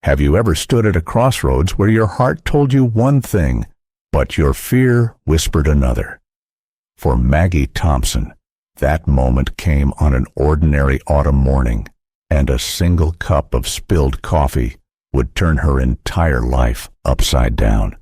Have you ever stood at a crossroads where your heart told you one thing, but your fear whispered another? For Maggie Thompson, that moment came on an ordinary autumn morning, and a single cup of spilled coffee would turn her entire life upside down.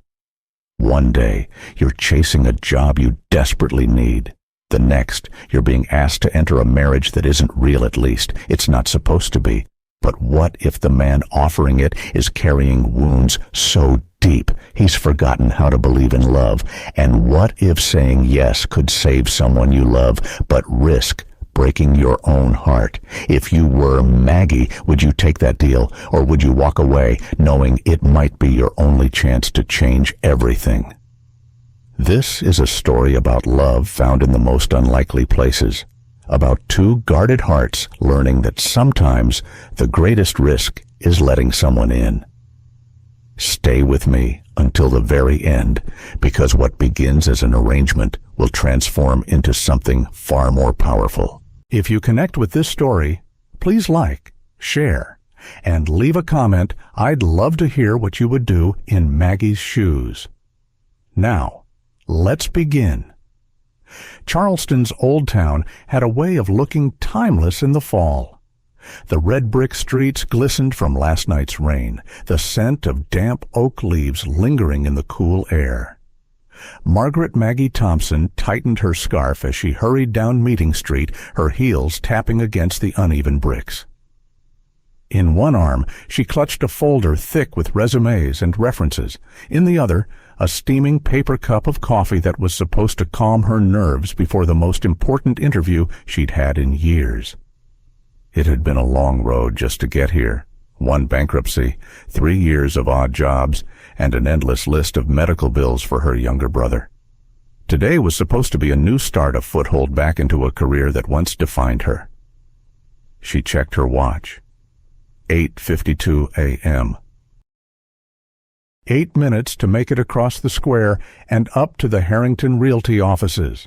One day, you're chasing a job you desperately need. The next, you're being asked to enter a marriage that isn't real, at least. It's not supposed to be. But what if the man offering it is carrying wounds so deep he's forgotten how to believe in love? And what if saying yes could save someone you love, but risk breaking your own heart? If you were Maggie, would you take that deal, or would you walk away knowing it might be your only chance to change everything? This is a story about love found in the most unlikely places, about two guarded hearts learning that sometimes the greatest risk is letting someone in. Stay with me until the very end, because what begins as an arrangement will transform into something far more powerful. If you connect with this story, please like, share, and leave a comment. I'd love to hear what you would do in Maggie's shoes. Now, let's begin. Charleston's Old Town had a way of looking timeless in the fall. The red brick streets glistened from last night's rain, the scent of damp oak leaves lingering in the cool air. Margaret Maggie Thompson tightened her scarf as she hurried down Meeting Street, her heels tapping against the uneven bricks. In one arm, she clutched a folder thick with resumes and references. In the other, a steaming paper cup of coffee that was supposed to calm her nerves before the most important interview she'd had in years. It had been a long road just to get here. One bankruptcy, 3 years of odd jobs, and an endless list of medical bills for her younger brother. Today was supposed to be a new start, a foothold back into a career that once defined her. She checked her watch. 8:52 a.m. 8 minutes to make it across the square and up to the Harrington Realty offices.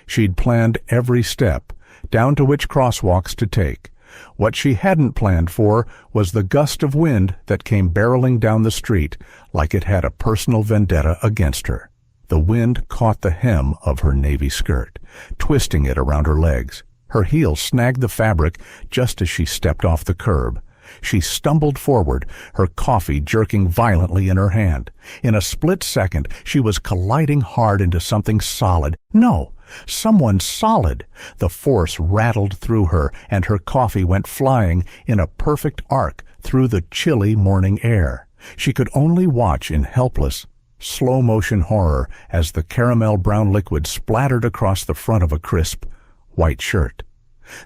She'd planned every step, down to which crosswalks to take. What she hadn't planned for was the gust of wind that came barreling down the street like it had a personal vendetta against her. The wind caught the hem of her navy skirt, twisting it around her legs. Her heel snagged the fabric just as she stepped off the curb. She stumbled forward, her coffee jerking violently in her hand. In a split second, she was colliding hard into something solid. No, someone solid. The force rattled through her, and her coffee went flying in a perfect arc through the chilly morning air. She could only watch in helpless, slow-motion horror as the caramel-brown liquid splattered across the front of a crisp, white shirt.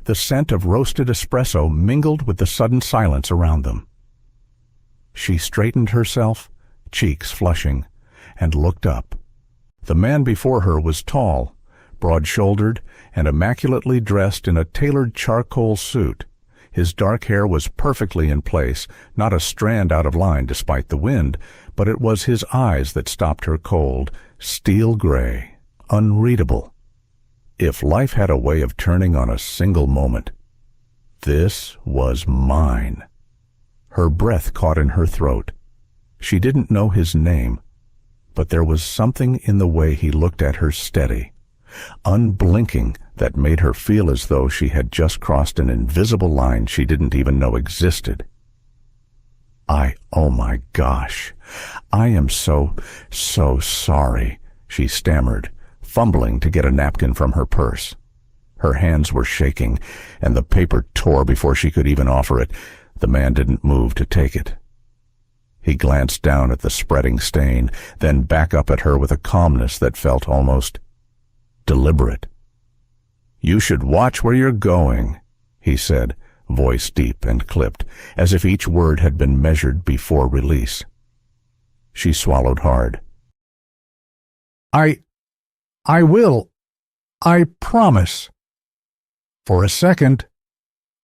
The scent of roasted espresso mingled with the sudden silence around them. She straightened herself, cheeks flushing, and looked up. The man before her was tall, broad-shouldered, and immaculately dressed in a tailored charcoal suit. His dark hair was perfectly in place, not a strand out of line despite the wind, but it was his eyes that stopped her cold, steel gray, unreadable. If life had a way of turning on a single moment, this was mine. Her breath caught in her throat. She didn't know his name, but there was something in the way he looked at her steady, unblinking, that made her feel as though she had just crossed an invisible line she didn't even know existed. Oh my gosh, I am so sorry, she stammered, fumbling to get a napkin from her purse. Her hands were shaking, and the paper tore before she could even offer it. The man didn't move to take it. He glanced down at the spreading stain, then back up at her with a calmness that felt almost deliberate. "You should watch where you're going," he said, voice deep and clipped, as if each word had been measured before release. She swallowed hard. I will. I promise." For a second,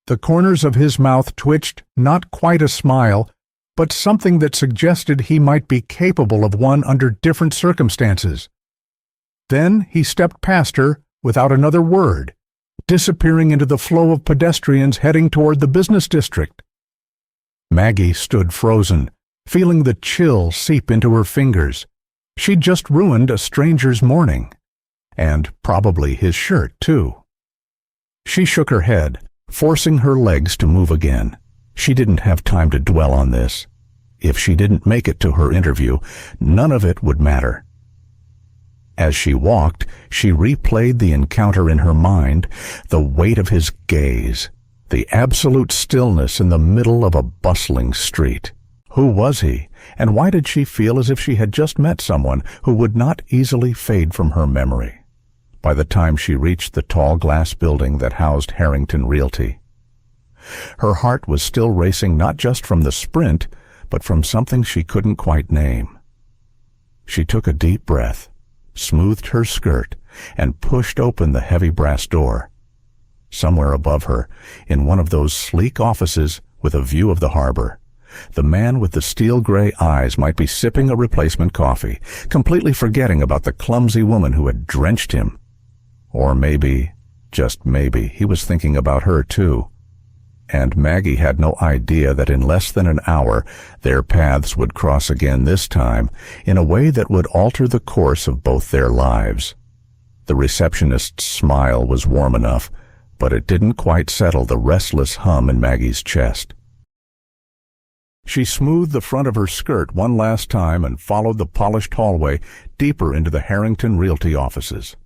the corners of his mouth twitched, not quite a smile, but something that suggested he might be capable of one under different circumstances. Then he stepped past her without another word, disappearing into the flow of pedestrians heading toward the business district. Maggie stood frozen, feeling the chill seep into her fingers. She'd just ruined a stranger's morning. And probably his shirt, too. She shook her head, forcing her legs to move again. She didn't have time to dwell on this. If she didn't make it to her interview, none of it would matter. As she walked, she replayed the encounter in her mind, the weight of his gaze, the absolute stillness in the middle of a bustling street. Who was he, and why did she feel as if she had just met someone who would not easily fade from her memory? By the time she reached the tall glass building that housed Harrington Realty, her heart was still racing, not just from the sprint, but from something she couldn't quite name. She took a deep breath, smoothed her skirt, and pushed open the heavy brass door. Somewhere above her, in one of those sleek offices with a view of the harbor, the man with the steel-gray eyes might be sipping a replacement coffee, completely forgetting about the clumsy woman who had drenched him. Or maybe, just maybe, he was thinking about her too. And Maggie had no idea that in less than an hour their paths would cross again, this time in a way that would alter the course of both their lives. The receptionist's smile was warm enough, but it didn't quite settle the restless hum in Maggie's chest. She smoothed the front of her skirt one last time and followed the polished hallway deeper into the Harrington Realty offices.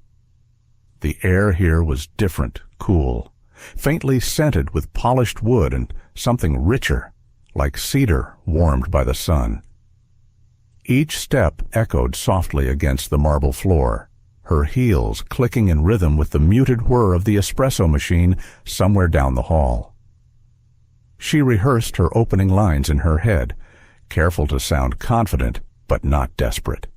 The air here was different, cool, faintly scented with polished wood and something richer, like cedar warmed by the sun. Each step echoed softly against the marble floor, her heels clicking in rhythm with the muted whir of the espresso machine somewhere down the hall. She rehearsed her opening lines in her head, careful to sound confident but not desperate.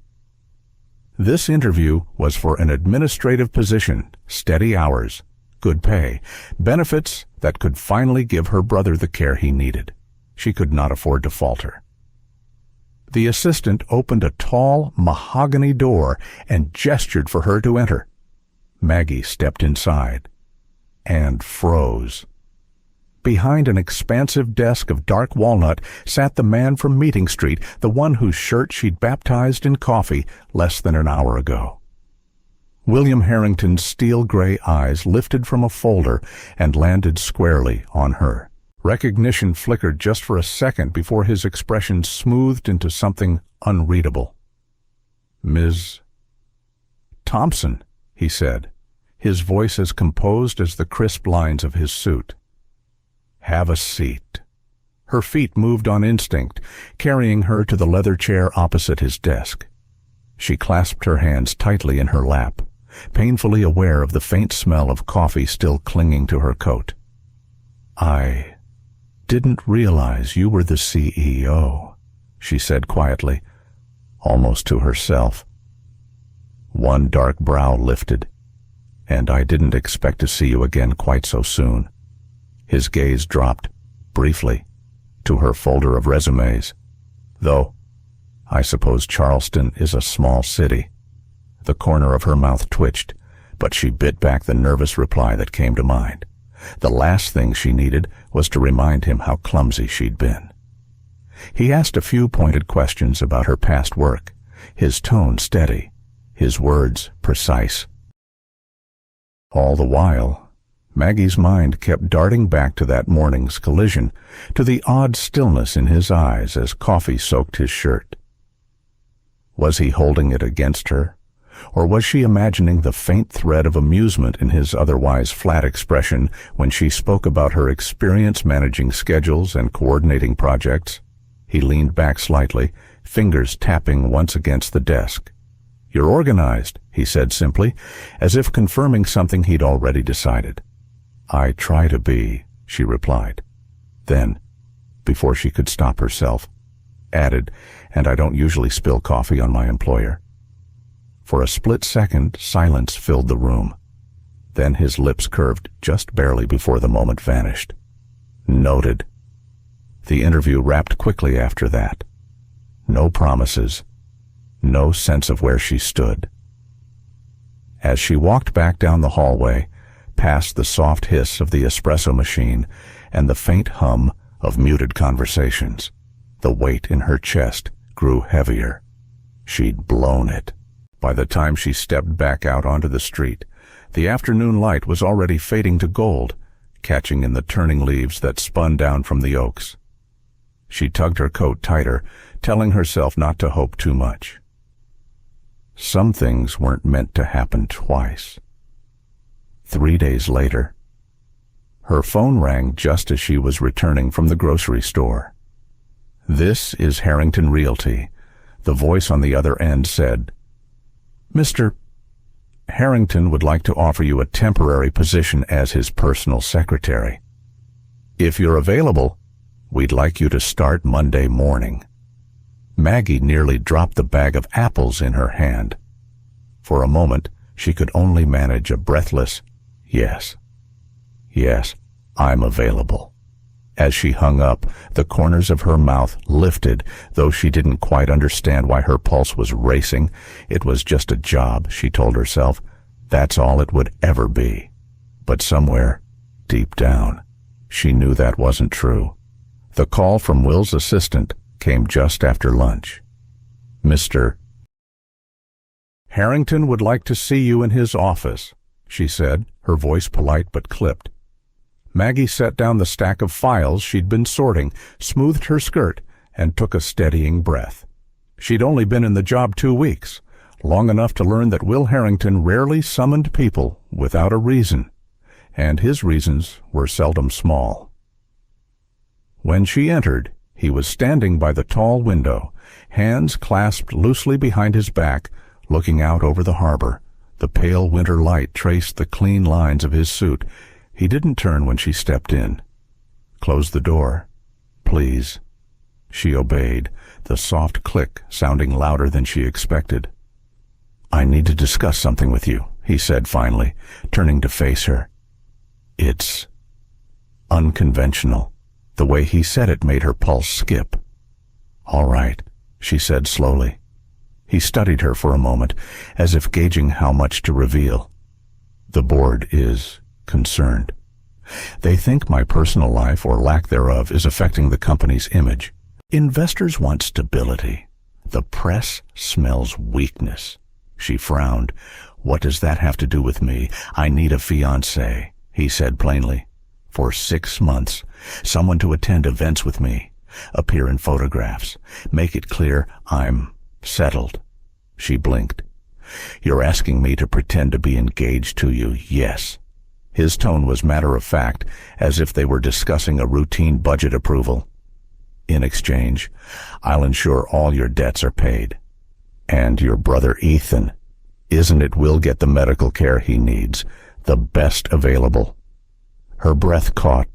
This interview was for an administrative position, steady hours, good pay, benefits that could finally give her brother the care he needed. She could not afford to falter. The assistant opened a tall mahogany door and gestured for her to enter. Maggie stepped inside and froze. Behind an expansive desk of dark walnut sat the man from Meeting Street, the one whose shirt she'd baptized in coffee less than an hour ago. William Harrington's steel-gray eyes lifted from a folder and landed squarely on her. Recognition flickered just for a second before his expression smoothed into something unreadable. "Ms. Thompson," he said, his voice as composed as the crisp lines of his suit. "Have a seat." Her feet moved on instinct, carrying her to the leather chair opposite his desk. She clasped her hands tightly in her lap, painfully aware of the faint smell of coffee still clinging to her coat. "I didn't realize you were the CEO," she said quietly, almost to herself. One dark brow lifted. "And I didn't expect to see you again quite so soon." His gaze dropped, briefly, to her folder of resumes. "Though, I suppose Charleston is a small city." The corner of her mouth twitched, but she bit back the nervous reply that came to mind. The last thing she needed was to remind him how clumsy she'd been. He asked a few pointed questions about her past work, his tone steady, his words precise. All the while, Maggie's mind kept darting back to that morning's collision, to the odd stillness in his eyes as coffee soaked his shirt. Was he holding it against her, or was she imagining the faint thread of amusement in his otherwise flat expression when she spoke about her experience managing schedules and coordinating projects? He leaned back slightly, fingers tapping once against the desk. "You're organized," he said simply, as if confirming something he'd already decided. "I try to be," she replied. Then, before she could stop herself, added, "And I don't usually spill coffee on my employer." For a split second, silence filled the room. Then his lips curved just barely before the moment vanished. Noted. The interview wrapped quickly after that. No promises. No sense of where she stood. As she walked back down the hallway, past the soft hiss of the espresso machine and the faint hum of muted conversations. The weight in her chest grew heavier. She'd blown it. By the time she stepped back out onto the street, the afternoon light was already fading to gold, catching in the turning leaves that spun down from the oaks. She tugged her coat tighter, telling herself not to hope too much. Some things weren't meant to happen twice. 3 days later, her phone rang just as she was returning from the grocery store. "This is Harrington Realty." The voice on the other end said, "Mr. Harrington would like to offer you a temporary position as his personal secretary. If you're available, we'd like you to start Monday morning." Maggie nearly dropped the bag of apples in her hand. For a moment, she could only manage a breathless, "Yes, yes, I'm available." As she hung up, the corners of her mouth lifted, though she didn't quite understand why her pulse was racing. It was just a job, she told herself. That's all it would ever be. But somewhere, deep down, she knew that wasn't true. The call from Will's assistant came just after lunch. "Mr. Harrington would like to see you in his office," she said, her voice polite but clipped. Maggie set down the stack of files she'd been sorting, smoothed her skirt, and took a steadying breath. She'd only been in the job 2 weeks, long enough to learn that Will Harrington rarely summoned people without a reason, and his reasons were seldom small. When she entered, he was standing by the tall window, hands clasped loosely behind his back, looking out over the harbor. The pale winter light traced the clean lines of his suit. He didn't turn when she stepped in. "Close the door, please." She obeyed, the soft click sounding louder than she expected. "I need to discuss something with you," he said finally, turning to face her. "It's unconventional." The way he said it made her pulse skip. "All right," she said slowly. He studied her for a moment, as if gauging how much to reveal. "The board is concerned. They think my personal life, or lack thereof, is affecting the company's image. Investors want stability. The press smells weakness." She frowned. "What does that have to do with me? I need a fiancé," he said plainly. "For 6 months. Someone to attend events with me, appear in photographs, make it clear I'm settled." She blinked. "You're asking me to pretend to be engaged to you, yes." His tone was matter-of-fact, as if they were discussing a routine budget approval. "In exchange, I'll ensure all your debts are paid. And your brother Ethan, isn't it, will get the medical care he needs, the best available." Her breath caught.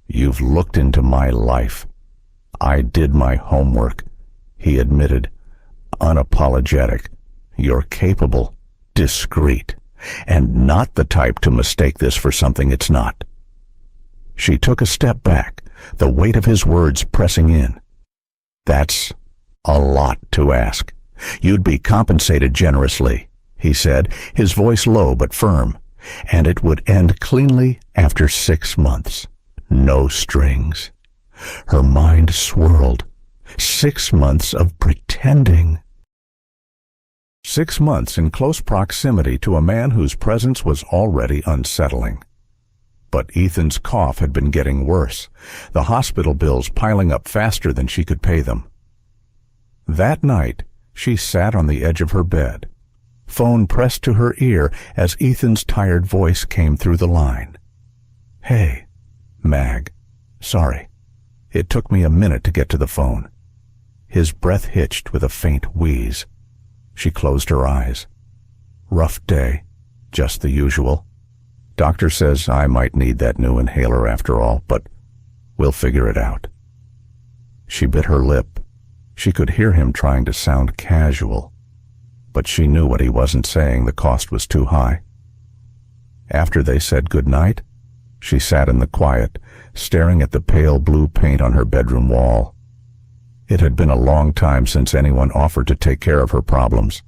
"You've looked into my life." "I did my homework," he admitted, unapologetic. "You're capable, discreet, and not the type to mistake this for something it's not." She took a step back, the weight of his words pressing in. "That's a lot to ask. You'd be compensated generously," he said, his voice low but firm, "and it would end cleanly after 6 months. No strings." Her mind swirled. 6 months of pretending. 6 months in close proximity to a man whose presence was already unsettling. But Ethan's cough had been getting worse, the hospital bills piling up faster than she could pay them. That night, she sat on the edge of her bed, phone pressed to her ear as Ethan's tired voice came through the line. "Hey, Mag. Sorry. It took me a minute to get to the phone." His breath hitched with a faint wheeze. She closed her eyes. "Rough day. Just the usual. Doctor says I might need that new inhaler after all, but we'll figure it out." She bit her lip. She could hear him trying to sound casual, but she knew what he wasn't saying. The cost was too high. After they said good night, she sat in the quiet, staring at the pale blue paint on her bedroom wall. It had been a long time since anyone offered to take care of her problems,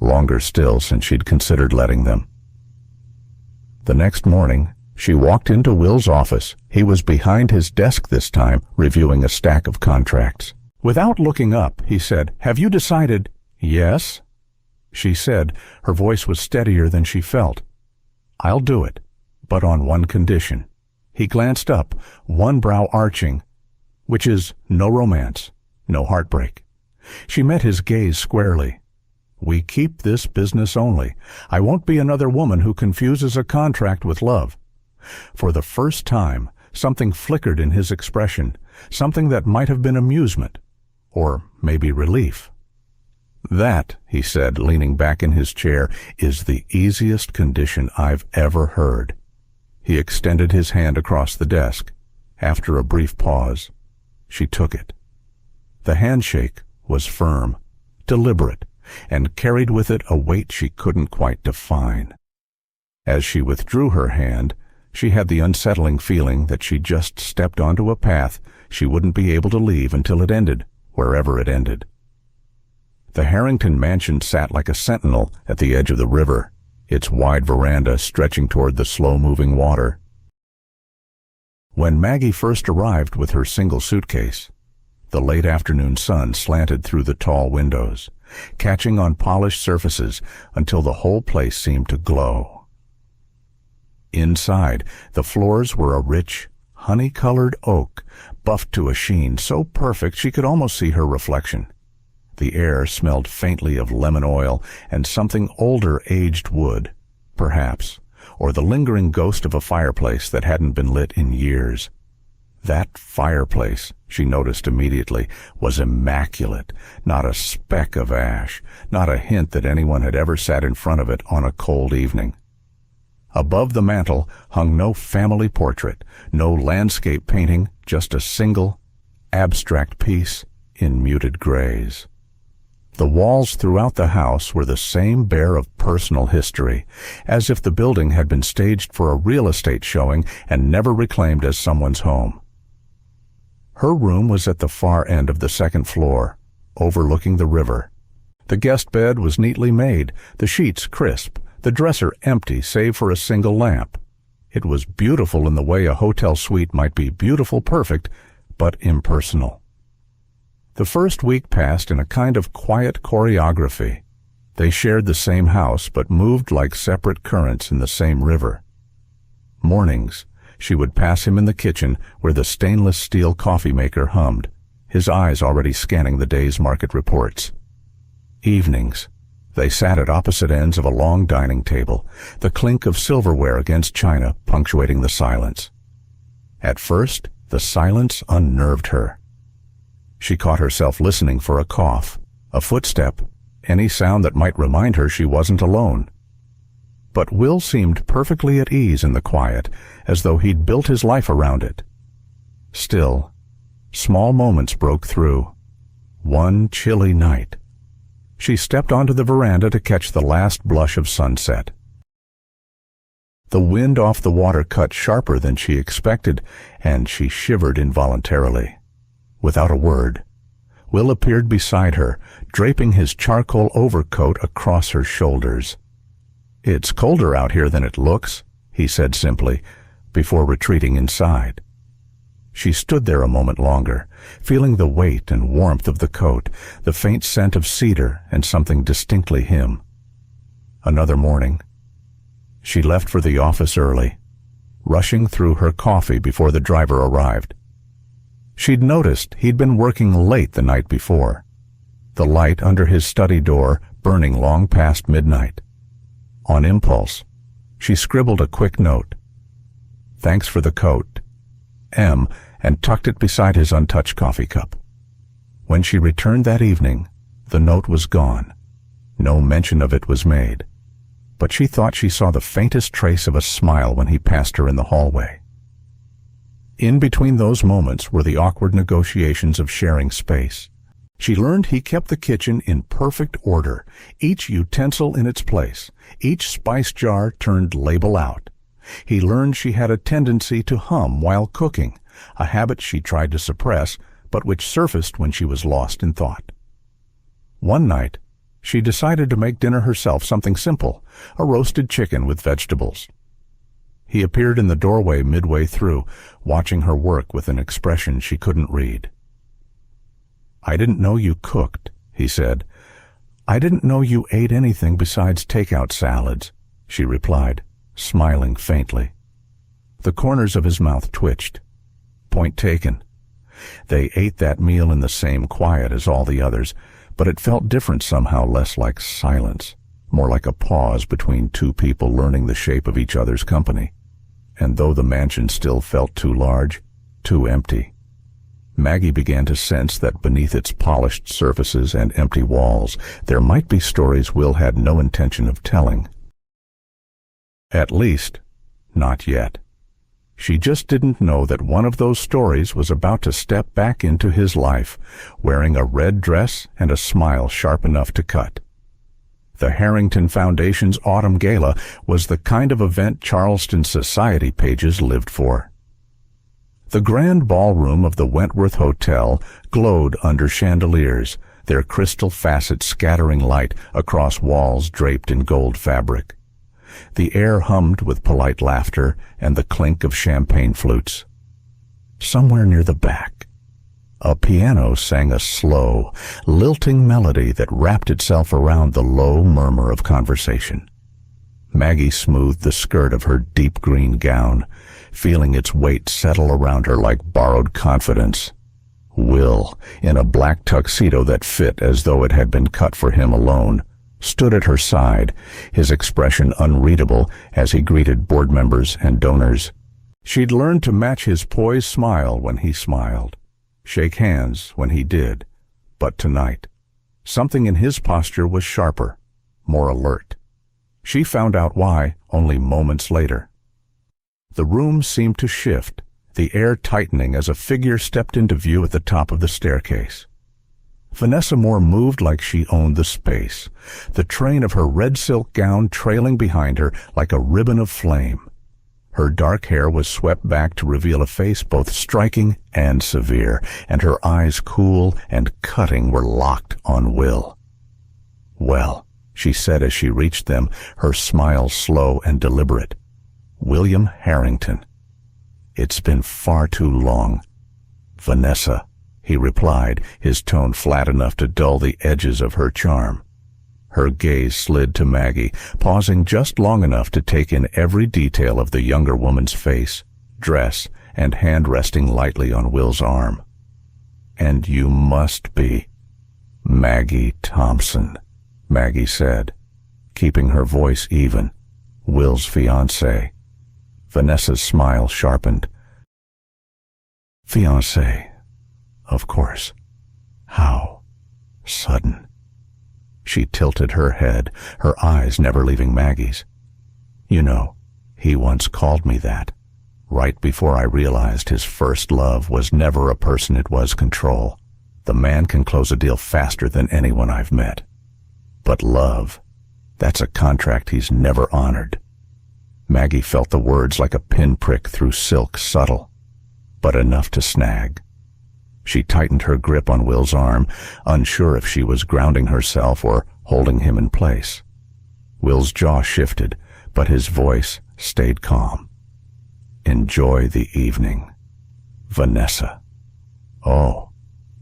longer still since she'd considered letting them. The next morning, She walked into Will's office. He was behind his desk this time, reviewing a stack of contracts. Without looking up, he said, "Have you decided?" "Yes," she said. Her voice was steadier than she felt. "I'll do it, but on one condition." He glanced up, one brow arching, "which is no romance, no heartbreak." She met his gaze squarely. "We keep this business only. I won't be another woman who confuses a contract with love." For the first time, something flickered in his expression, something that might have been amusement, or maybe relief. "That," he said, leaning back in his chair, "is the easiest condition I've ever heard." He extended his hand across the desk. After a brief pause, she took it. The handshake was firm, deliberate, and carried with it a weight she couldn't quite define. As she withdrew her hand, she had the unsettling feeling that she just stepped onto a path she wouldn't be able to leave until it ended, wherever it ended. The Harrington mansion sat like a sentinel at the edge of the river, its wide veranda stretching toward the slow-moving water. When Maggie first arrived with her single suitcase, the late afternoon sun slanted through the tall windows, catching on polished surfaces until the whole place seemed to glow. Inside, the floors were a rich, honey-colored oak, buffed to a sheen so perfect she could almost see her reflection. The air smelled faintly of lemon oil and something older aged wood, perhaps, or the lingering ghost of a fireplace that hadn't been lit in years. That fireplace, she noticed immediately, was immaculate, not a speck of ash, not a hint that anyone had ever sat in front of it on a cold evening. Above the mantel hung no family portrait, no landscape painting, just a single, abstract piece in muted grays. The walls throughout the house were the same bare of personal history, as if the building had been staged for a real estate showing and never reclaimed as someone's home. Her room was at the far end of the second floor, overlooking the river. The guest bed was neatly made, the sheets crisp, the dresser empty save for a single lamp. It was beautiful in the way a hotel suite might be beautiful perfect, but impersonal. The first week passed in a kind of quiet choreography. They shared the same house but moved like separate currents in the same river. Mornings, she would pass him in the kitchen where the stainless steel coffee maker hummed, his eyes already scanning the day's market reports. Evenings, they sat at opposite ends of a long dining table, the clink of silverware against china punctuating the silence. At first, the silence unnerved her. She caught herself listening for a cough, a footstep, any sound that might remind her she wasn't alone. But Will seemed perfectly at ease in the quiet, as though he'd built his life around it. Still, small moments broke through. One chilly night, she stepped onto the veranda to catch the last blush of sunset. The wind off the water cut sharper than she expected, and she shivered involuntarily. Without a word, Will appeared beside her, draping his charcoal overcoat across her shoulders. "It's colder out here than it looks," he said simply, before retreating inside. She stood there a moment longer, feeling the weight and warmth of the coat, the faint scent of cedar and something distinctly him. Another morning, she left for the office early, rushing through her coffee before the driver arrived. She'd noticed he'd been working late the night before, the light under his study door burning long past midnight. On impulse, she scribbled a quick note. "Thanks for the coat, M," and tucked it beside his untouched coffee cup. When she returned that evening, the note was gone. No mention of it was made, but she thought she saw the faintest trace of a smile when he passed her in the hallway. In between those moments were the awkward negotiations of sharing space. She learned he kept the kitchen in perfect order, each utensil in its place, each spice jar turned label out. He learned she had a tendency to hum while cooking, a habit she tried to suppress, but which surfaced when she was lost in thought. One night, she decided to make dinner herself, something simple, a roasted chicken with vegetables. He appeared in the doorway midway through, watching her work with an expression she couldn't read. "I didn't know you cooked," he said. "I didn't know you ate anything besides takeout salads," she replied, smiling faintly. The corners of his mouth twitched. Point taken. They ate that meal in the same quiet as all the others, but it felt different somehow, less like silence, more like a pause between two people learning the shape of each other's company. And though the mansion still felt too large, too empty, Maggie began to sense that beneath its polished surfaces and empty walls, there might be stories Will had no intention of telling. At least, not yet. She just didn't know that one of those stories was about to step back into his life, wearing a red dress and a smile sharp enough to cut. The Harrington Foundation's Autumn Gala was the kind of event Charleston society pages lived for. The grand ballroom of the Wentworth Hotel glowed under chandeliers, their crystal facets scattering light across walls draped in gold fabric. The air hummed with polite laughter and the clink of champagne flutes. Somewhere near the back, a piano sang a slow, lilting melody that wrapped itself around the low murmur of conversation. Maggie smoothed the skirt of her deep green gown, feeling its weight settle around her like borrowed confidence. Will, in a black tuxedo that fit as though it had been cut for him alone, stood at her side, his expression unreadable as he greeted board members and donors. She'd learned to match his poised smile when he smiled, shake hands when he did, but tonight, something in his posture was sharper, more alert. She found out why only moments later. The room seemed to shift, the air tightening as a figure stepped into view at the top of the staircase. Vanessa Moore moved like she owned the space, the train of her red silk gown trailing behind her like a ribbon of flame. Her dark hair was swept back to reveal a face both striking and severe, and her eyes, cool and cutting, were locked on Will. "Well," she said as she reached them, her smile slow and deliberate. "William Harrington. It's been far too long." "Vanessa," he replied, his tone flat enough to dull the edges of her charm. Her gaze slid to Maggie, pausing just long enough to take in every detail of the younger woman's face, dress, and hand resting lightly on Will's arm. "And you must be Maggie Thompson," Maggie said, keeping her voice even. "Will's fiancée." Vanessa's smile sharpened. "Fiancée, of course. How sudden." She tilted her head, her eyes never leaving Maggie's. "You know, he once called me that, right before I realized his first love was never a person, it was control. The man can close a deal faster than anyone I've met. But love, that's a contract he's never honored." Maggie felt the words like a pinprick through silk, subtle, but enough to snag. She tightened her grip on Will's arm, unsure if she was grounding herself or holding him in place. Will's jaw shifted, but his voice stayed calm. "Enjoy the evening, Vanessa." "Oh,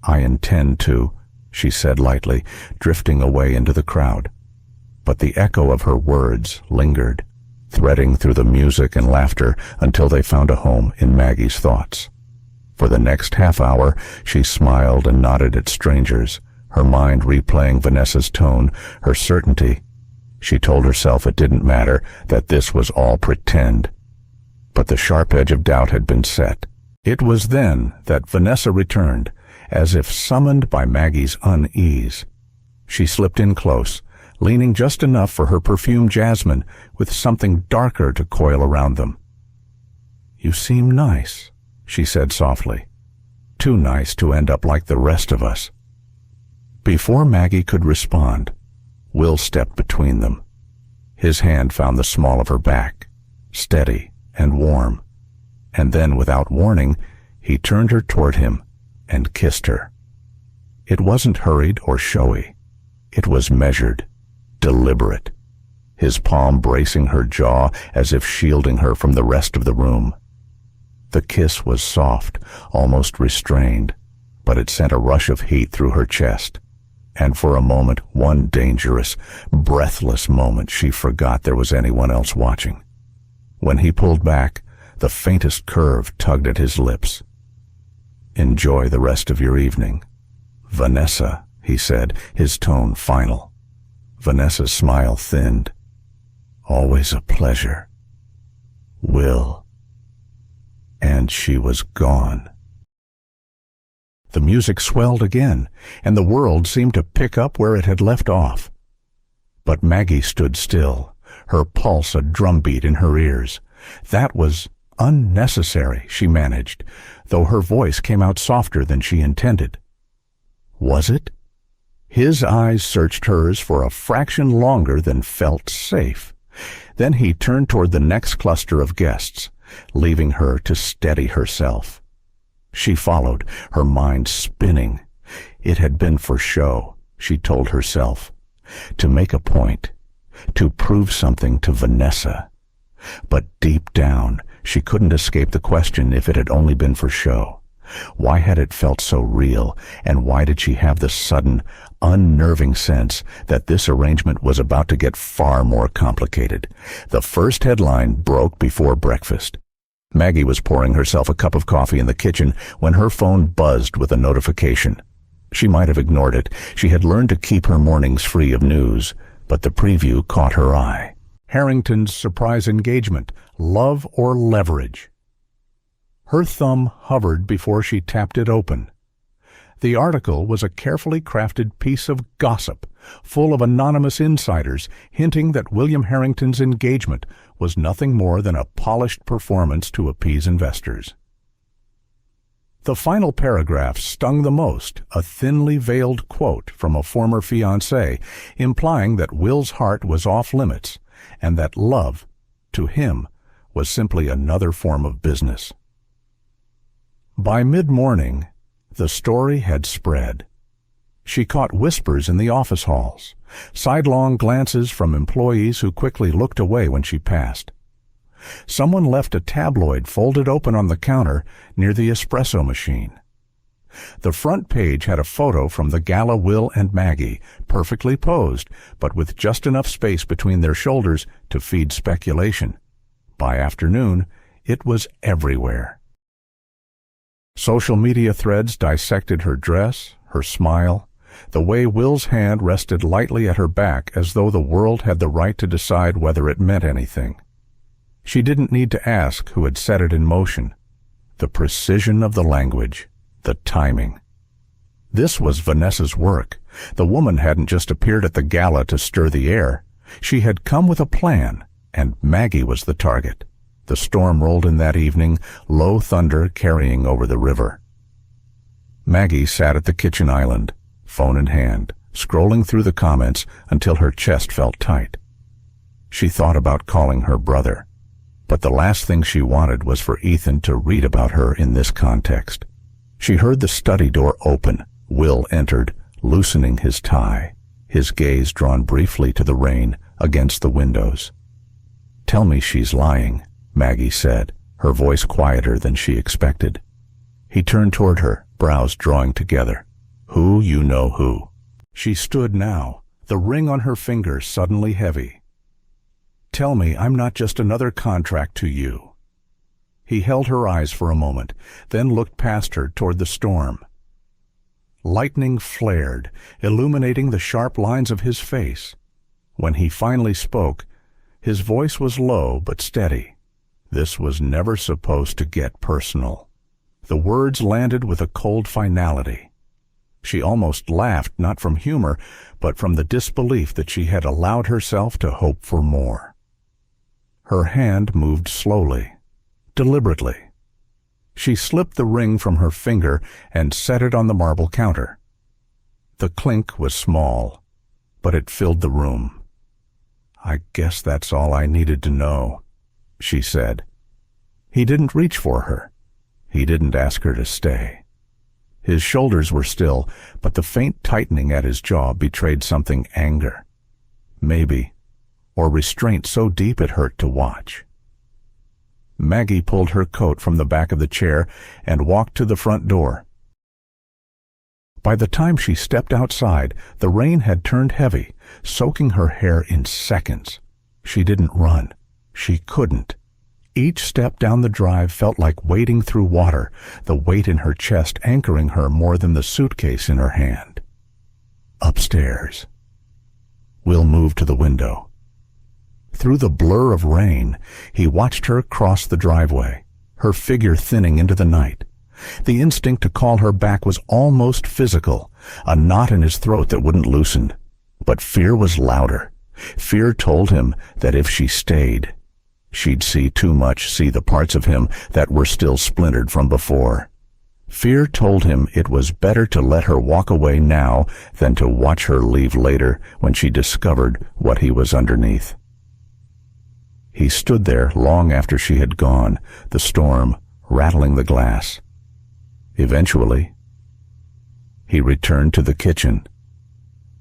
I intend to," she said lightly, drifting away into the crowd. But the echo of her words lingered, threading through the music and laughter until they found a home in Maggie's thoughts. For the next half hour, she smiled and nodded at strangers, her mind replaying Vanessa's tone, her certainty. She told herself it didn't matter, that this was all pretend. But the sharp edge of doubt had been set. It was then that Vanessa returned, as if summoned by Maggie's unease. She slipped in close, leaning just enough for her perfumed jasmine, with something darker to coil around them. "You seem nice," she said softly. "Too nice to end up like the rest of us." Before Maggie could respond, Will stepped between them. His hand found the small of her back, steady and warm, and then, without warning, he turned her toward him and kissed her. It wasn't hurried or showy. It was measured, deliberate. his palm bracing her jaw as if shielding her from the rest of the room. The kiss was soft, almost restrained, but it sent a rush of heat through her chest. And for a moment, one dangerous, breathless moment, she forgot there was anyone else watching. When he pulled back, the faintest curve tugged at his lips. "Enjoy the rest of your evening." "Vanessa," he said, his tone final. Vanessa's smile thinned. "Always a pleasure. Will." And she was gone. The music swelled again, and the world seemed to pick up where it had left off. But Maggie stood still, her pulse a drumbeat in her ears. "That was unnecessary," she managed, though her voice came out softer than she intended. Was it? His eyes searched hers for a fraction longer than felt safe. Then he turned toward the next cluster of guests, leaving her to steady herself. She followed, her mind spinning. It had been for show, she told herself. To make a point, to prove something to Vanessa. But deep down, she couldn't escape the question if it had only been for show. Why had it felt so real, and why did she have the sudden, unnerving sense that this arrangement was about to get far more complicated? The first headline broke before breakfast. Maggie was pouring herself a cup of coffee in the kitchen when her phone buzzed with a notification. She might have ignored it. She had learned to keep her mornings free of news, but the preview caught her eye. Harrington's surprise engagement, love or leverage? Her thumb hovered before she tapped it open. The article was a carefully crafted piece of gossip, full of anonymous insiders hinting that William Harrington's engagement was nothing more than a polished performance to appease investors. The final paragraph stung the most, a thinly veiled quote from a former fiancé, implying that Will's heart was off limits, and that love, to him, was simply another form of business. By mid-morning, the story had spread. She caught whispers in the office halls, sidelong glances from employees who quickly looked away when she passed. Someone left a tabloid folded open on the counter near the espresso machine. The front page had a photo from the gala Will and Maggie, perfectly posed, but with just enough space between their shoulders to feed speculation. By afternoon, it was everywhere. Social media threads dissected her dress, her smile, the way Will's hand rested lightly at her back as though the world had the right to decide whether it meant anything. She didn't need to ask who had set it in motion. The precision of the language, the timing. This was Vanessa's work. The woman hadn't just appeared at the gala to stir the air. She had come with a plan, and Maggie was the target. The storm rolled in that evening, low thunder carrying over the river. Maggie sat at the kitchen island, phone in hand, scrolling through the comments until her chest felt tight. She thought about calling her brother, but the last thing she wanted was for Ethan to read about her in this context. She heard the study door open. Will entered, loosening his tie, his gaze drawn briefly to the rain against the windows. "Tell me she's lying," Maggie said, her voice quieter than she expected. He turned toward her, brows drawing together. "Who you know who?" She stood now, the ring on her finger suddenly heavy. "Tell me I'm not just another contract to you." He held her eyes for a moment, then looked past her toward the storm. Lightning flared, illuminating the sharp lines of his face. When he finally spoke, his voice was low but steady. This was never supposed to get personal. The words landed with a cold finality. She almost laughed, not from humor, but from the disbelief that she had allowed herself to hope for more. Her hand moved slowly, deliberately. She slipped the ring from her finger and set it on the marble counter. The clink was small, but it filled the room. "I guess that's all I needed to know," she said. He didn't reach for her. He didn't ask her to stay. His shoulders were still, but the faint tightening at his jaw betrayed something anger. Maybe, or restraint so deep it hurt to watch. Maggie pulled her coat from the back of the chair and walked to the front door. By the time she stepped outside, the rain had turned heavy, soaking her hair in seconds. She didn't run. She couldn't. Each step down the drive felt like wading through water, the weight in her chest anchoring her more than the suitcase in her hand. Upstairs. Will moved to the window. Through the blur of rain, he watched her cross the driveway, her figure thinning into the night. The instinct to call her back was almost physical, a knot in his throat that wouldn't loosen. But fear was louder. Fear told him that if she stayed, she'd see the parts of him that were still splintered from before. Fear told him it was better to let her walk away now than to watch her leave later when she discovered what he was underneath. He stood there long after she had gone, the storm rattling the glass. Eventually, he returned to the kitchen.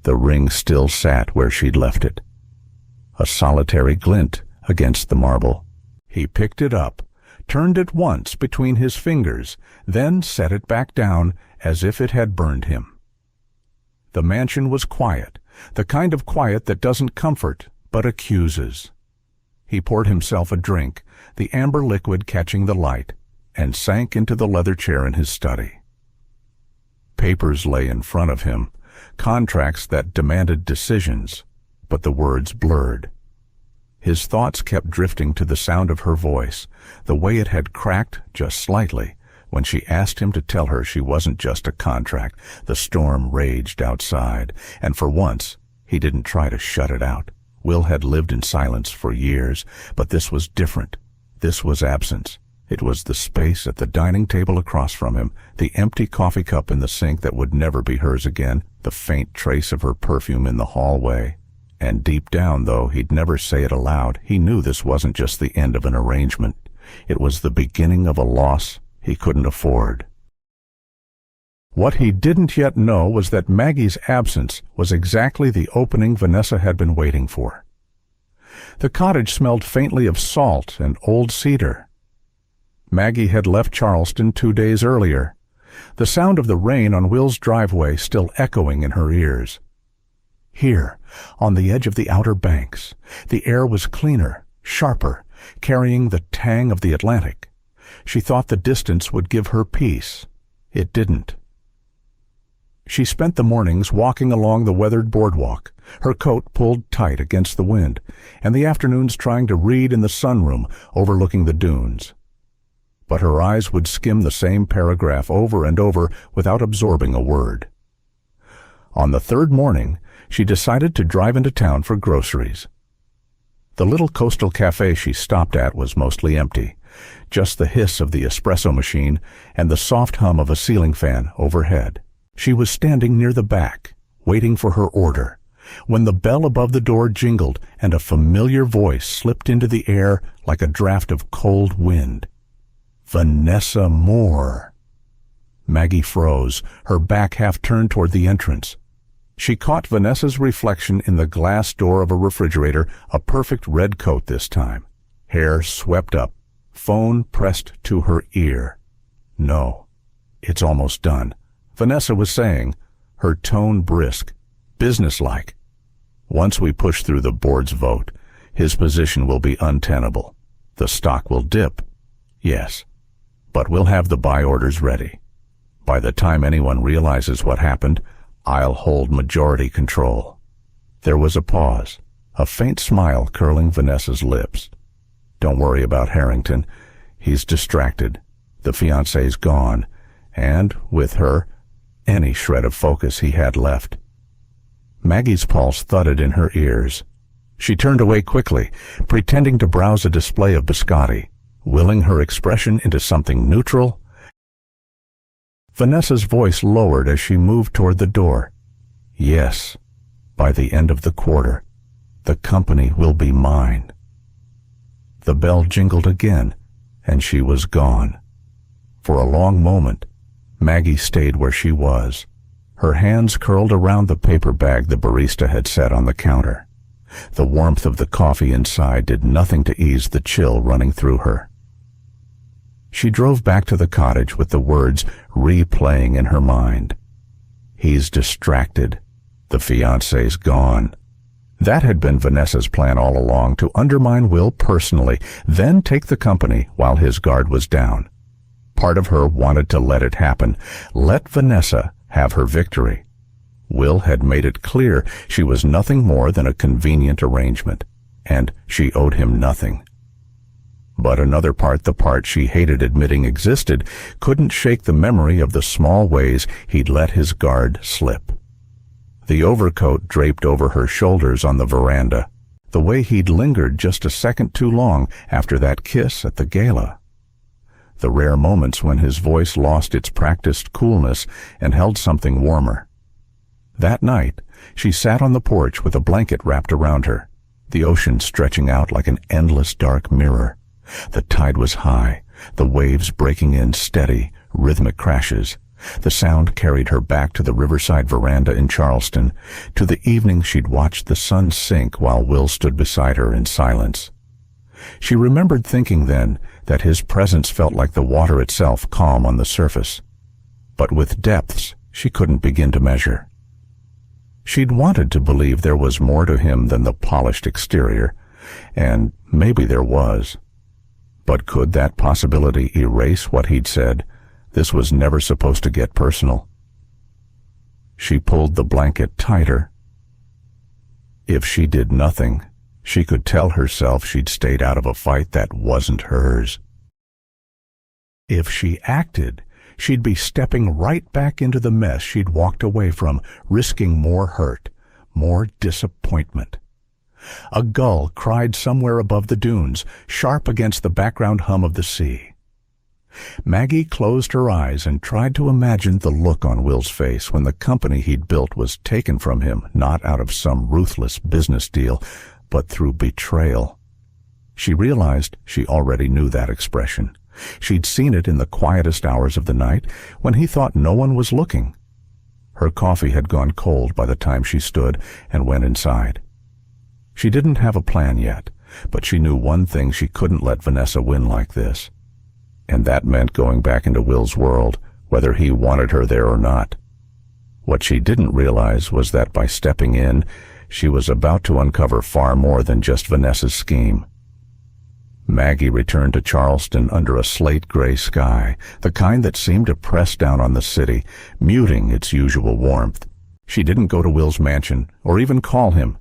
The ring still sat where she'd left it, a solitary glint against the marble. He picked it up, turned it once between his fingers, then set it back down as if it had burned him. The mansion was quiet, the kind of quiet that doesn't comfort but accuses. He poured himself a drink, the amber liquid catching the light, and sank into the leather chair in his study. Papers lay in front of him, contracts that demanded decisions, but the words blurred. His thoughts kept drifting to the sound of her voice, the way it had cracked just slightly when she asked him to tell her she wasn't just a contract. The storm raged outside, and for once, he didn't try to shut it out. Will had lived in silence for years, but this was different. This was absence. It was the space at the dining table across from him, the empty coffee cup in the sink that would never be hers again, the faint trace of her perfume in the hallway. And deep down, though he'd never say it aloud, he knew this wasn't just the end of an arrangement. It was the beginning of a loss he couldn't afford. What he didn't yet know was that Maggie's absence was exactly the opening Vanessa had been waiting for. The cottage smelled faintly of salt and old cedar. Maggie had left Charleston 2 days earlier, the sound of the rain on Will's driveway still echoing in her ears. Here, on the edge of the Outer Banks, the air was cleaner, sharper, carrying the tang of the Atlantic. She thought the distance would give her peace. It didn't. She spent the mornings walking along the weathered boardwalk, her coat pulled tight against the wind, and the afternoons trying to read in the sunroom overlooking the dunes. But her eyes would skim the same paragraph over and over without absorbing a word. On the third morning, she decided to drive into town for groceries. The little coastal cafe she stopped at was mostly empty, just the hiss of the espresso machine and the soft hum of a ceiling fan overhead. She was standing near the back, waiting for her order, when the bell above the door jingled and a familiar voice slipped into the air like a draft of cold wind. Vanessa Moore. Maggie froze, her back half turned toward the entrance. She caught Vanessa's reflection in the glass door of a refrigerator, a perfect red coat this time. Hair swept up, phone pressed to her ear. "No, it's almost done," Vanessa was saying, her tone brisk, businesslike. "Once we push through the board's vote, his position will be untenable. The stock will dip, yes, but we'll have the buy orders ready. By the time anyone realizes what happened, I'll hold majority control." There was a pause, a faint smile curling Vanessa's lips. "Don't worry about Harrington. He's distracted. The fiancé's gone, and, with her, any shred of focus he had left." Maggie's pulse thudded in her ears. She turned away quickly, pretending to browse a display of biscotti, willing her expression into something neutral. Vanessa's voice lowered as she moved toward the door. "Yes, by the end of the quarter, the company will be mine." The bell jingled again, and she was gone. For a long moment, Maggie stayed where she was, her hands curled around the paper bag the barista had set on the counter. The warmth of the coffee inside did nothing to ease the chill running through her. She drove back to the cottage with the words replaying in her mind. He's distracted. The fiancé's gone. That had been Vanessa's plan all along, to undermine Will personally, then take the company while his guard was down. Part of her wanted to let it happen, let Vanessa have her victory. Will had made it clear she was nothing more than a convenient arrangement, and she owed him nothing. But another part, the part she hated admitting existed, couldn't shake the memory of the small ways he'd let his guard slip. The overcoat draped over her shoulders on the veranda, the way he'd lingered just a second too long after that kiss at the gala. The rare moments when his voice lost its practiced coolness and held something warmer. That night, she sat on the porch with a blanket wrapped around her, the ocean stretching out like an endless dark mirror. The tide was high, the waves breaking in steady, rhythmic crashes. The sound carried her back to the riverside veranda in Charleston, to the evening she'd watched the sun sink while Will stood beside her in silence. She remembered thinking then that his presence felt like the water itself, calm on the surface, but with depths she couldn't begin to measure. She'd wanted to believe there was more to him than the polished exterior, and maybe there was. But could that possibility erase what he'd said? This was never supposed to get personal. She pulled the blanket tighter. If she did nothing, she could tell herself she'd stayed out of a fight that wasn't hers. If she acted, she'd be stepping right back into the mess she'd walked away from, risking more hurt, more disappointment. A gull cried somewhere above the dunes, sharp against the background hum of the sea. Maggie closed her eyes and tried to imagine the look on Will's face when the company he'd built was taken from him, not out of some ruthless business deal, but through betrayal. She realized she already knew that expression. She'd seen it in the quietest hours of the night, when he thought no one was looking. Her coffee had gone cold by the time she stood and went inside. She didn't have a plan yet, but she knew one thing: she couldn't let Vanessa win like this. And that meant going back into Will's world, whether he wanted her there or not. What she didn't realize was that by stepping in, she was about to uncover far more than just Vanessa's scheme. Maggie returned to Charleston under a slate-gray sky, the kind that seemed to press down on the city, muting its usual warmth. She didn't go to Will's mansion, or even call him.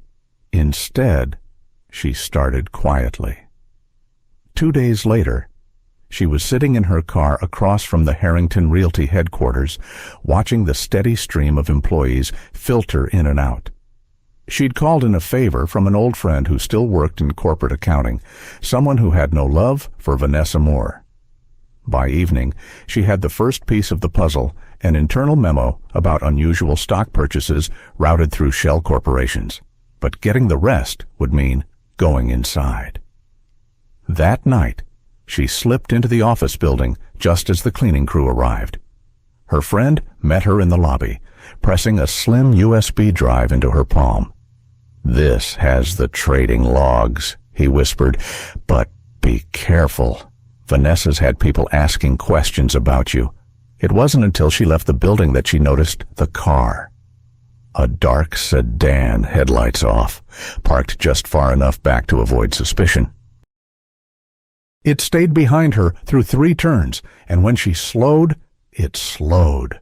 Instead, she started quietly. 2 days later, she was sitting in her car across from the Harrington Realty headquarters, watching the steady stream of employees filter in and out. She'd called in a favor from an old friend who still worked in corporate accounting, someone who had no love for Vanessa Moore. By evening, she had the first piece of the puzzle, an internal memo about unusual stock purchases routed through shell corporations. But getting the rest would mean going inside. That night, she slipped into the office building just as the cleaning crew arrived. Her friend met her in the lobby, pressing a slim USB drive into her palm. "This has the trading logs," he whispered, "but be careful. Vanessa's had people asking questions about you." It wasn't until she left the building that she noticed the car. A dark sedan, headlights off, parked just far enough back to avoid suspicion. It stayed behind her through 3 turns, and when she slowed, it slowed.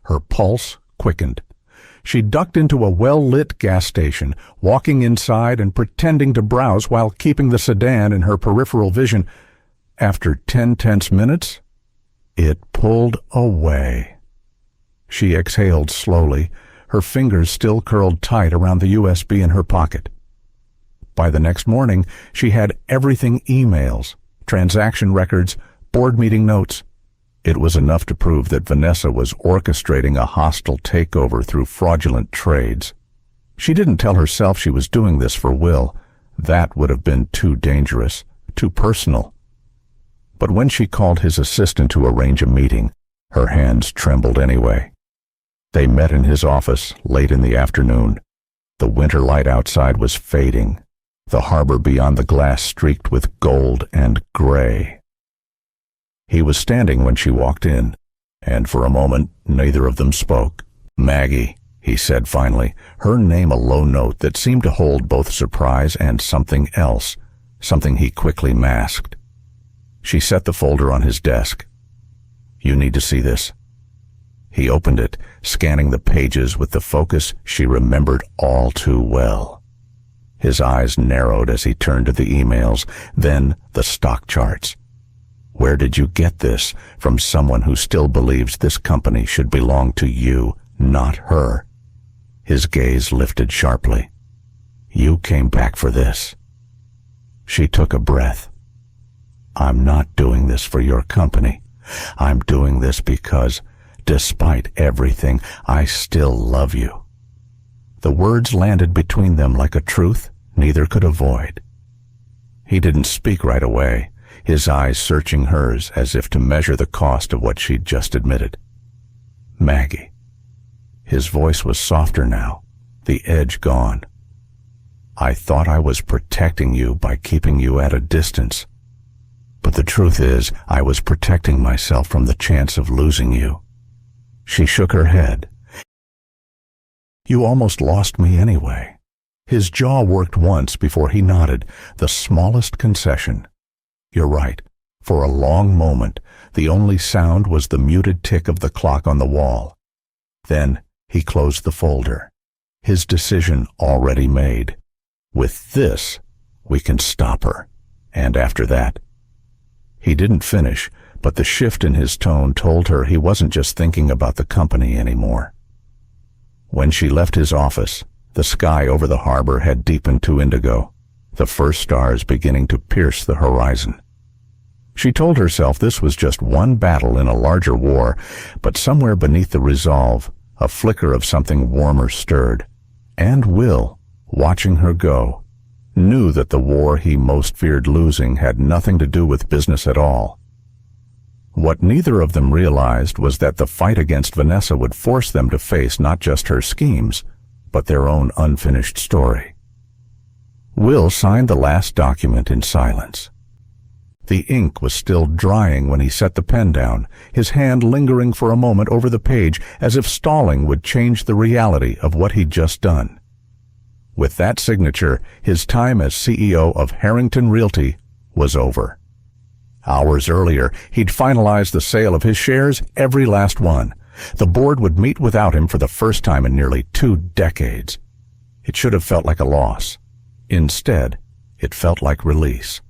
Her pulse quickened. She ducked into a well-lit gas station, walking inside and pretending to browse while keeping the sedan in her peripheral vision. After 10 tense minutes, it pulled away. She exhaled slowly, her fingers still curled tight around the USB in her pocket. By the next morning, she had everything: emails, transaction records, board meeting notes. It was enough to prove that Vanessa was orchestrating a hostile takeover through fraudulent trades. She didn't tell herself she was doing this for Will. That would have been too dangerous, too personal. But when she called his assistant to arrange a meeting, her hands trembled anyway. They met in his office late in the afternoon. The winter light outside was fading, the harbor beyond the glass streaked with gold and gray. He was standing when she walked in, and for a moment neither of them spoke. "Maggie," he said finally, her name a low note that seemed to hold both surprise and something else, something he quickly masked. She set the folder on his desk. "You need to see this." He opened it, scanning the pages with the focus she remembered all too well. His eyes narrowed as he turned to the emails, then the stock charts. "Where did you get this? From someone who still believes this company should belong to you, not her." His gaze lifted sharply. "You came back for this." She took a breath. "I'm not doing this for your company. I'm doing this because, despite everything, I still love you." The words landed between them like a truth neither could avoid. He didn't speak right away, his eyes searching hers as if to measure the cost of what she'd just admitted. "Maggie." His voice was softer now, the edge gone. "I thought I was protecting you by keeping you at a distance. But the truth is, I was protecting myself from the chance of losing you." She shook her head. "You almost lost me anyway." His jaw worked once before he nodded, the smallest concession. "You're right. For a long moment, the only sound was the muted tick of the clock on the wall. Then he closed the folder, his decision already made. With this, we can stop her. And after that." He didn't finish, but the shift in his tone told her he wasn't just thinking about the company anymore. When she left his office, the sky over the harbor had deepened to indigo, the first stars beginning to pierce the horizon. She told herself this was just one battle in a larger war, but somewhere beneath the resolve, a flicker of something warmer stirred. And Will, watching her go, knew that the war he most feared losing had nothing to do with business at all. What neither of them realized was that the fight against Vanessa would force them to face not just her schemes, but their own unfinished story. Will signed the last document in silence. The ink was still drying when he set the pen down, his hand lingering for a moment over the page as if stalling would change the reality of what he'd just done. With that signature, his time as CEO of Harrington Realty was over. Hours earlier, he'd finalized the sale of his shares, every last one. The board would meet without him for the first time in nearly 2 decades. It should have felt like a loss. Instead, it felt like release.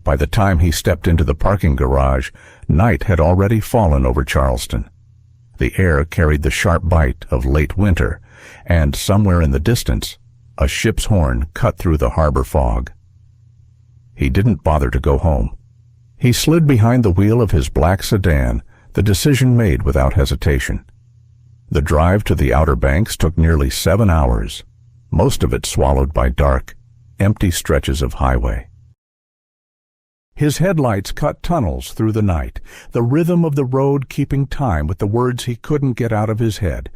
By the time he stepped into the parking garage, night had already fallen over Charleston. The air carried the sharp bite of late winter, and somewhere in the distance, a ship's horn cut through the harbor fog. He didn't bother to go home. He slid behind the wheel of his black sedan, the decision made without hesitation. The drive to the Outer Banks took nearly 7 hours, most of it swallowed by dark, empty stretches of highway. His headlights cut tunnels through the night, the rhythm of the road keeping time with the words he couldn't get out of his head.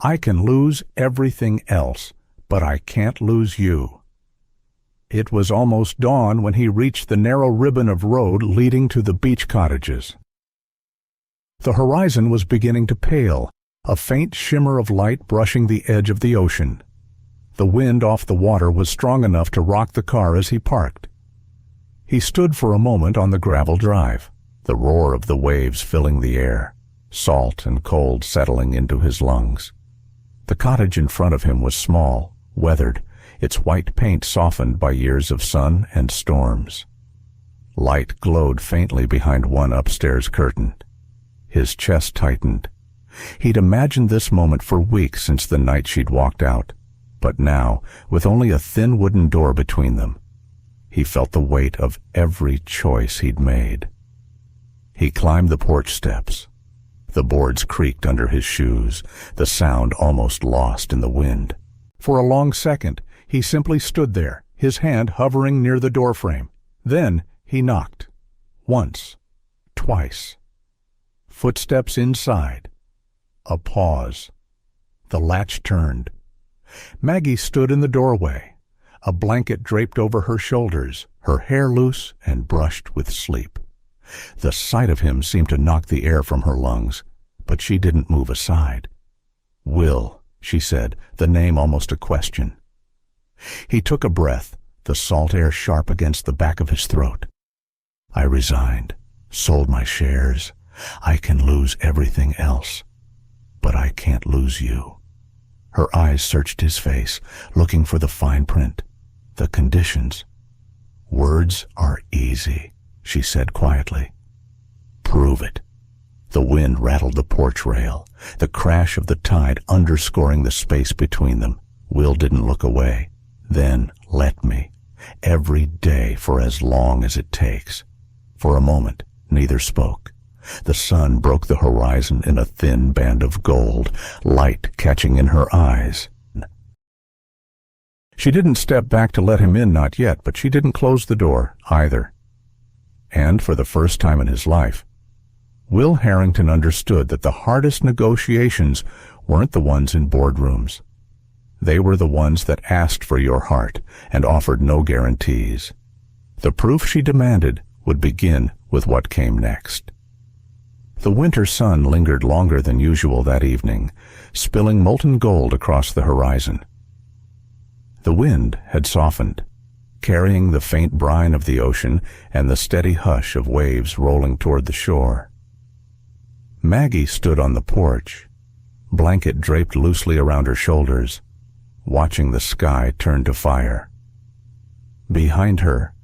"I can lose everything else, but I can't lose you." It was almost dawn when he reached the narrow ribbon of road leading to the beach cottages. The horizon was beginning to pale, a faint shimmer of light brushing the edge of the ocean. The wind off the water was strong enough to rock the car as he parked. He stood for a moment on the gravel drive, the roar of the waves filling the air, salt and cold settling into his lungs. The cottage in front of him was small, weathered, its white paint softened by years of sun and storms. Light glowed faintly behind one upstairs curtain. His chest tightened. He'd imagined this moment for weeks since the night she'd walked out, but now, with only a thin wooden door between them, he felt the weight of every choice he'd made. He climbed the porch steps. The boards creaked under his shoes, the sound almost lost in the wind. For a long second, he simply stood there, his hand hovering near the doorframe. Then he knocked. Once. Twice. Footsteps inside. A pause. The latch turned. Maggie stood in the doorway, a blanket draped over her shoulders, her hair loose and brushed with sleep. The sight of him seemed to knock the air from her lungs, but she didn't move aside. "Will," she said, the name almost a question. He took a breath, the salt air sharp against the back of his throat. "I resigned, sold my shares. I can lose everything else, but I can't lose you." Her eyes searched his face, looking for the fine print, the conditions. "Words are easy," she said quietly. "Prove it." The wind rattled the porch rail, the crash of the tide underscoring the space between them. Will didn't look away. "Then let me. Every day for as long as it takes." For a moment, neither spoke. The sun broke the horizon in a thin band of gold, light catching in her eyes. She didn't step back to let him in, not yet, but she didn't close the door either. And for the first time in his life, Will Harrington understood that the hardest negotiations weren't the ones in boardrooms. They were the ones that asked for your heart and offered no guarantees. The proof she demanded would begin with what came next. The winter sun lingered longer than usual that evening, spilling molten gold across the horizon. The wind had softened, carrying the faint brine of the ocean and the steady hush of waves rolling toward the shore. Maggie stood on the porch, blanket draped loosely around her shoulders, watching the sky turn to fire. Behind her,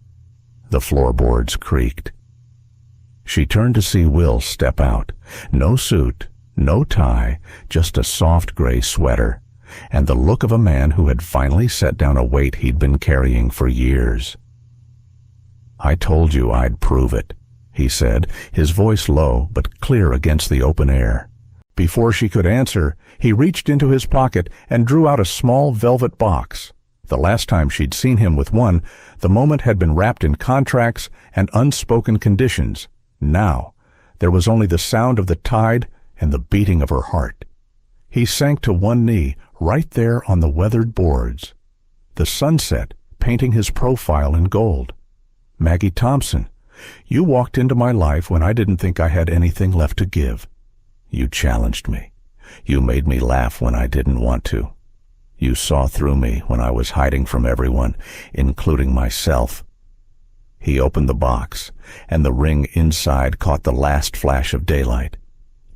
the floorboards creaked. She turned to see Will step out. No suit, no tie, just a soft gray sweater, and the look of a man who had finally set down a weight he'd been carrying for years. "I told you I'd prove it," he said, his voice low but clear against the open air. Before she could answer, he reached into his pocket and drew out a small velvet box. The last time she'd seen him with one, the moment had been wrapped in contracts and unspoken conditions. Now, there was only the sound of the tide and the beating of her heart. He sank to one knee, right there on the weathered boards. The sunset painting his profile in gold. "Maggie Thompson, you walked into my life when I didn't think I had anything left to give. You challenged me. You made me laugh when I didn't want to. You saw through me when I was hiding from everyone, including myself." He opened the box, and the ring inside caught the last flash of daylight.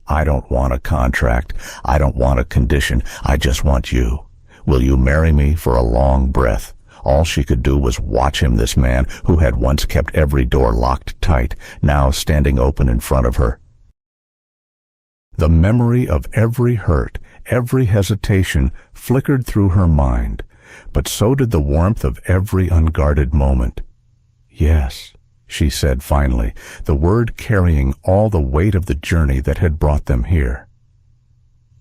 "I don't want a contract. I don't want a condition. I just want you. Will you marry me?" For a long breath, all she could do was watch him, this man who had once kept every door locked tight, now standing open in front of her. The memory of every hurt, every hesitation flickered through her mind, but so did the warmth of every unguarded moment. "Yes," she said finally, the word carrying all the weight of the journey that had brought them here.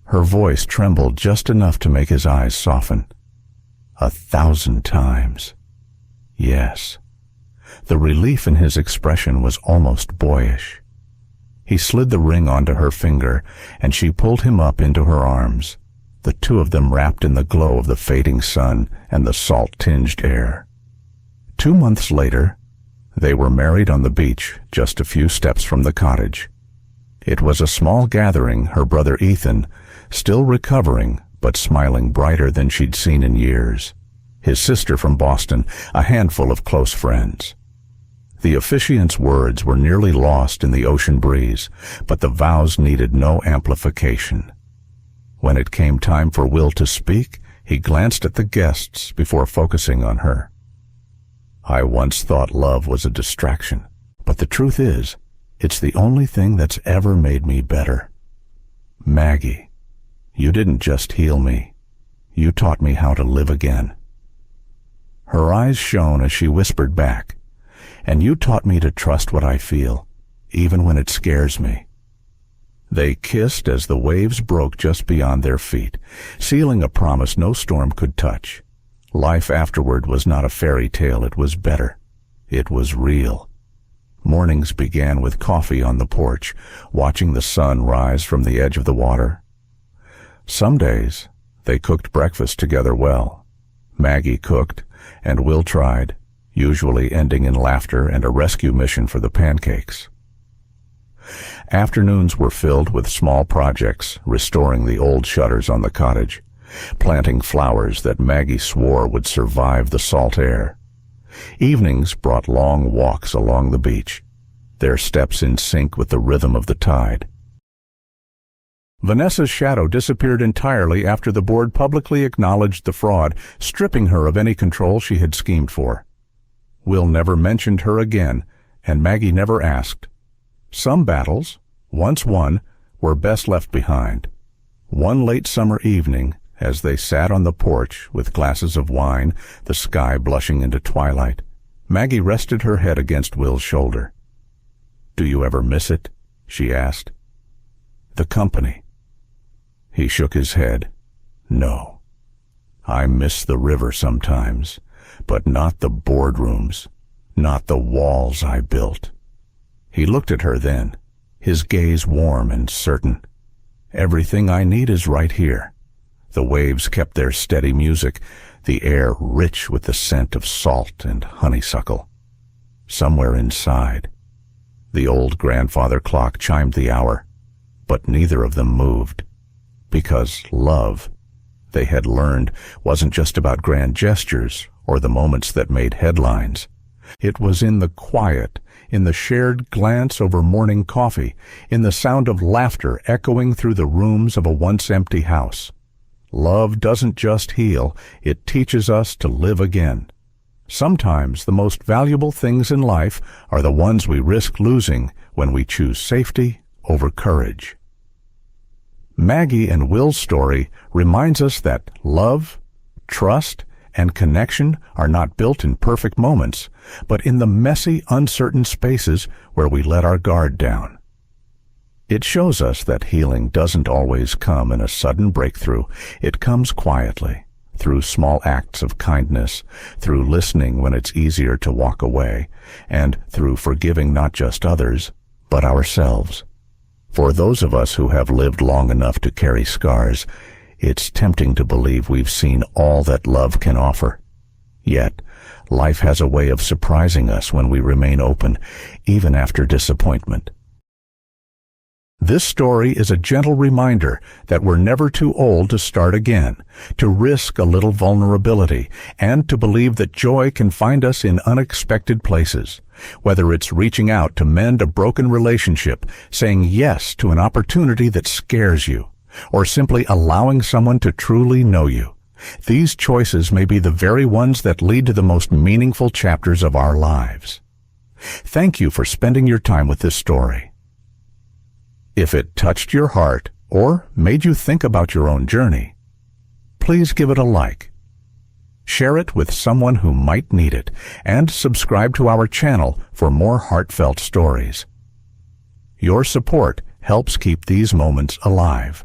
Her voice trembled just enough to make his eyes soften. 1,000 times. Yes. The relief in his expression was almost boyish. He slid the ring onto her finger, and she pulled him up into her arms, the two of them wrapped in the glow of the fading sun and the salt-tinged air. 2 months later, they were married on the beach just a few steps from the cottage. It was a small gathering, her brother Ethan, still recovering but smiling brighter than she'd seen in years, his sister from Boston, a handful of close friends. The officiant's words were nearly lost in the ocean breeze, but the vows needed no amplification. When it came time for Will to speak, he glanced at the guests before focusing on her. "I once thought love was a distraction, but the truth is, it's the only thing that's ever made me better. Maggie, you didn't just heal me. You taught me how to live again." Her eyes shone as she whispered back, "And you taught me to trust what I feel, even when it scares me." They kissed as the waves broke just beyond their feet, sealing a promise no storm could touch. Life afterward was not a fairy tale, it was better. It was real. Mornings began with coffee on the porch, watching the sun rise from the edge of the water. Some days, They cooked breakfast together well. Maggie cooked, and Will tried, usually ending in laughter and a rescue mission for the pancakes. Afternoons were filled with small projects, restoring the old shutters on the cottage, planting flowers that Maggie swore would survive the salt air. Evenings brought long walks along the beach, their steps in sync with the rhythm of the tide. Vanessa's shadow disappeared entirely after the board publicly acknowledged the fraud, stripping her of any control she had schemed for. Will never mentioned her again, and Maggie never asked. Some battles, once won, were best left behind. One late summer evening, as they sat on the porch with glasses of wine, the sky blushing into twilight, Maggie rested her head against Will's shoulder. "Do you ever miss it?" she asked. "The company." He shook his head. "No. I miss the river sometimes, but not the boardrooms, not the walls I built." He looked at her then, his gaze warm and certain. "Everything I need is right here." The waves kept their steady music, the air rich with the scent of salt and honeysuckle. Somewhere inside, the old grandfather clock chimed the hour, but neither of them moved. Because love, they had learned, wasn't just about grand gestures or the moments that made headlines. It was in the quiet, in the shared glance over morning coffee, in the sound of laughter echoing through the rooms of a once-empty house. Love doesn't just heal, it teaches us to live again. Sometimes the most valuable things in life are the ones we risk losing when we choose safety over courage. Maggie and Will's story reminds us that love, trust, and connection are not built in perfect moments, but in the messy, uncertain spaces where we let our guard down. It shows us that healing doesn't always come in a sudden breakthrough. It comes quietly, through small acts of kindness, through listening when it's easier to walk away, and through forgiving not just others, but ourselves. For those of us who have lived long enough to carry scars, it's tempting to believe we've seen all that love can offer. Yet, life has a way of surprising us when we remain open, even after disappointment. This story is a gentle reminder that we're never too old to start again, to risk a little vulnerability, and to believe that joy can find us in unexpected places. Whether it's reaching out to mend a broken relationship, saying yes to an opportunity that scares you, or simply allowing someone to truly know you. These choices may be the very ones that lead to the most meaningful chapters of our lives. Thank you for spending your time with this story. If it touched your heart or made you think about your own journey, please give it a like. Share it with someone who might need it, and subscribe to our channel for more heartfelt stories. Your support helps keep these moments alive.